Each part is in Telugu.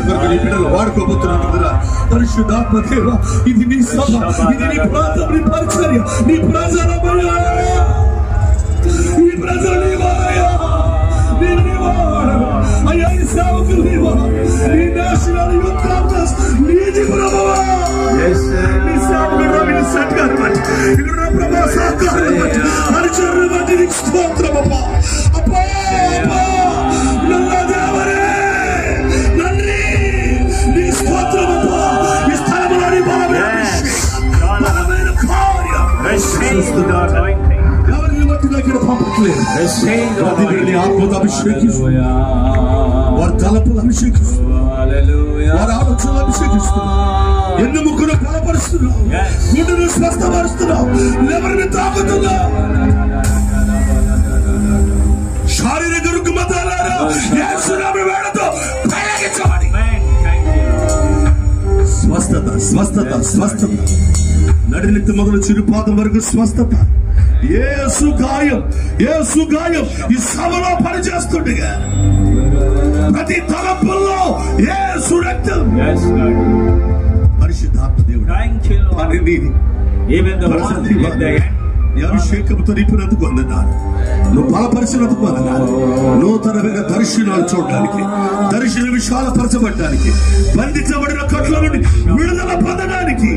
కొరకు నీ బిడ్డలు వాడుకోబోతున్నా. పరిశుద్ధాత్మ దేవ, ఇది నీ సభ, ఇది నీ ప్రాంతం, నీ పరిచర్య, నీ ప్రజలమయ్యా. ఈ ప్రజలు నీ వారయ్యా, నేను నీ వాడు అయ్యా. ఈ సేవకులు నీ వారు, నీ నేషనల్ యూత్ కాంగ్రెస్ నీది ప్రభువా. నీ సేవకులు రవిని సత్కారం బట్టి, ఇక్కడ ప్రభా సహకారం బట్టి, పరిచర్య బట్టి నీకు స్తోత్రం అప్పా. అప్పా అప్పా నల్ల దేవరే నన్ను నీ స్తోత్రం అప్పా. ఈ స్థలంలో నీ బలమైన కార్యం ఎవరిని బట్టి దగ్గర పంపట్లేదు. ప్రతి ఆత్మతో అభిషేకిస్తూ, వారి తలపులు అభిషేకిస్తూ, వారి ఆలోచనలు అభిషేకిస్తున్నావు. ఎన్ని ముగ్గురు బలపరుస్తున్నావు, గుండెను స్వస్థపరుస్తున్నావు, ఎవరిని తాకుతున్నావు. శారీరక రుగ్మతలను యేసునామమున వేడుతూ తొలగించమని. స్వస్థత స్వస్థత స్వస్థత, నడినెత్తి మొదలు చిరుపాదం వరకు స్వస్థత. యేసు గాయం, యేసు గాయం ఈ సభలో పనిచేస్తుండగా ప్రతి తలపుల్లో యేసు రక్తం. పరిశుద్ధాత్మ దేవుడు అభిషేకంతో నింపినందుకు వందనాలు. నువ్వు బలపరిచినందుకు వందనాలు. నూతనమైన దర్శనాలు చూడడానికి, దర్శన విశాలపరచబడడానికి, బంధించబడిన కట్ల నుండి విడుదల పొందడానికి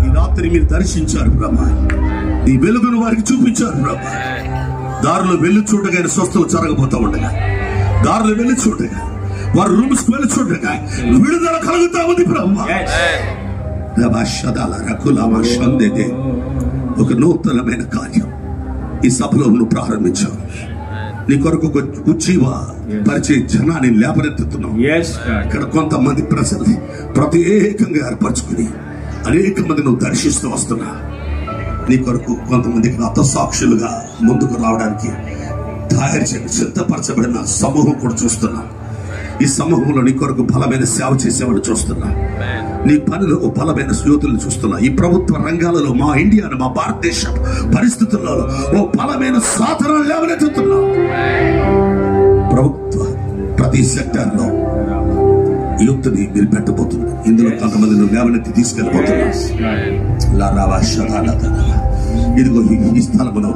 ఈ రాత్రి మీరు దర్శించారు ప్రభా. ఈ వెలుగును వారికి చూపించారు ప్రభా. దారిలో వెళ్ళి చూడగా స్వస్థలు జరగబోతా ఉండగా, దారిలో వెళ్ళి చూడగా, వారి రూమ్స్ వెళ్ళి చూడగా విడుదల కలుగుతా ఉంది ప్రభా. ఒక నూతనమైన కార్యం ఈ సభలో నువ్వు ప్రారంభించావు. నీ కొరకు ఒక ఉజ్జీవ పరిచయ జనాన్ని లేపనెత్తుతున్నావు. ఇక్కడ కొంతమంది ప్రజలు ప్రత్యేకంగా ఏర్పరచుకుని అనేక మంది నువ్వు దర్శిస్తూ వస్తున్నా. నీ కొరకు కొంతమంది హత సాక్షులుగా ముందుకు రావడానికి తయారు చేసి సిద్ధపరచబడిన సమూహం కూడా చూస్తున్నా. ఈ సమూహంలో నీ కొరకు బలమైన సేవ చేసేవాళ్ళు చూస్తున్నా. నీ పనిలో బలమైన యోధులను చూస్తున్నా. ఈ ప్రభుత్వ రంగాలలో మా ఇండియాను, మా భారతదేశ పరిస్థితుల్లో ఓ బలమైన సాధనలు లేవనెత్తుతున్నా. ప్రభుత్వ ప్రతి సెక్టర్ లో యుక్తిని మీరు పెట్టబోతున్నా. ఇందులో కొంతమంది నువ్వు లేవనెత్తి తీసుకెళ్ళిపోతున్నా. ఇదిగో ఈ స్థలంలో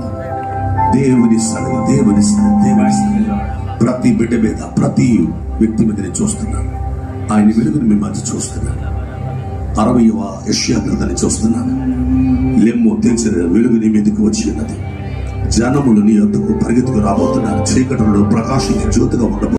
దేవుని స్థలం, దేవుని స్థలం, దేవుని స్థలం ప్రతి బిడ్డ మీద, ప్రతి వ్యక్తి మీద నేను చూస్తున్నాను. ఆయన వెలుగుని మీ మధ్య చూస్తున్నాను. 60వ యెషయా గ్రంథాన్ని చూస్తున్నాను. లెమ్ము తెలిసిన వెలుగు నీ మీదకి వచ్చి ఉన్నది. జనములు నీ యొద్దకు పరిగెత్తుకు రాబోతున్నారు. చీకటిలో ప్రకాశించే జ్యోతిగా ఉండబోతున్నారు.